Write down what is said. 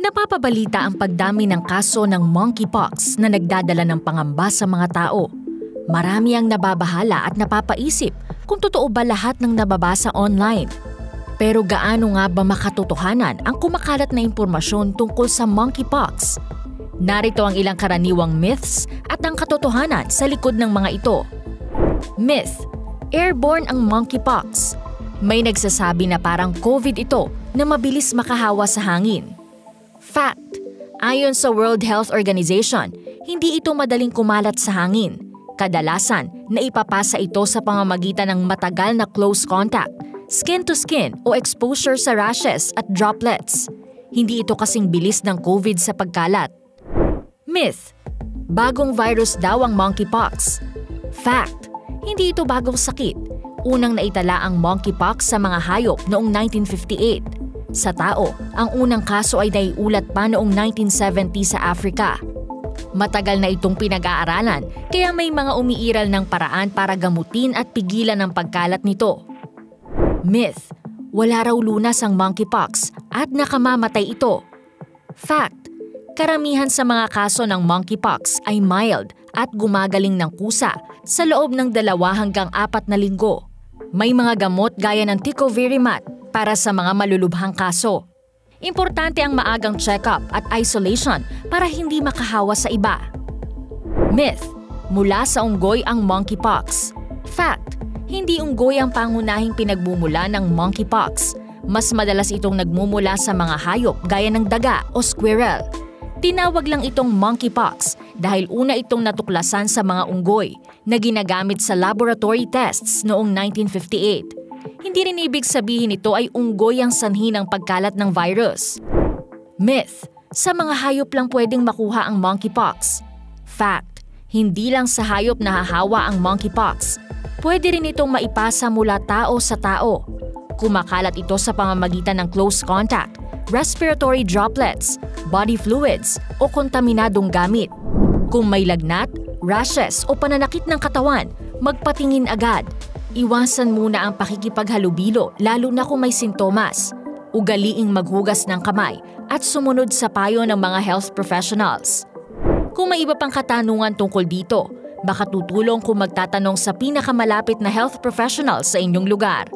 Napapabalita ang pagdami ng kaso ng monkeypox na nagdadala ng pangamba sa mga tao. Marami ang nababahala at napapaisip kung totoo ba lahat ng nababasa online. Pero gaano nga ba makatotohanan ang kumakalat na impormasyon tungkol sa monkeypox? Narito ang ilang karaniwang myths at ang katotohanan sa likod ng mga ito. Myth: airborne ang monkeypox. May nagsasabi na parang COVID ito na mabilis makahawa sa hangin. Fact: ayon sa World Health Organization, hindi ito madaling kumalat sa hangin. Kadalasan, naipapasa ito sa pamamagitan ng matagal na close contact, skin-to-skin o exposure sa rashes at droplets. Hindi ito kasing bilis ng COVID sa pagkalat. Myth: bagong virus daw ang monkeypox. Fact: hindi ito bagong sakit. Unang naitala ang monkeypox sa mga hayop noong 1958. Sa tao, ang unang kaso ay naiulat pa noong 1970 sa Africa. Matagal na itong pinag-aaralan kaya may mga umiiral ng paraan para gamutin at pigilan ang pagkalat nito. Myth: wala raw lunas ang monkeypox at nakamamatay ito. Fact: karamihan sa mga kaso ng monkeypox ay mild at gumagaling ng kusa sa loob ng 2 hanggang 4 na linggo. May mga gamot gaya ng Tecovirimat para sa mga malulubhang kaso. Importante ang maagang check-up at isolation para hindi makahawa sa iba. Myth: mula sa unggoy ang monkeypox. Fact: hindi unggoy ang pangunahing pinagmumula ng monkeypox. Mas madalas itong nagmumula sa mga hayop gaya ng daga o squirrel. Tinawag lang itong monkeypox dahil una itong natuklasan sa mga unggoy na ginagamit sa laboratory tests noong 1958. Hindi rin ibig sabihin ito ay unggoy ang sanhi ng pagkalat ng virus. Myth: sa mga hayop lang pwedeng makuha ang monkeypox. Fact: hindi lang sa hayop nahahawa ang monkeypox. Pwede rin itong maipasa mula tao sa tao. Kumakalat ito sa pamamagitan ng close contact, respiratory droplets, body fluids o kontaminadong gamit. Kung may lagnat, rashes o pananakit ng katawan, magpatingin agad. Iwasan muna ang pakikipaghalubilo lalo na kung may sintomas. Ugaliing maghugas ng kamay at sumunod sa payo ng mga health professionals. Kung may iba pang katanungan tungkol dito, baka tutulong kung magtatanong sa pinakamalapit na health professional sa inyong lugar.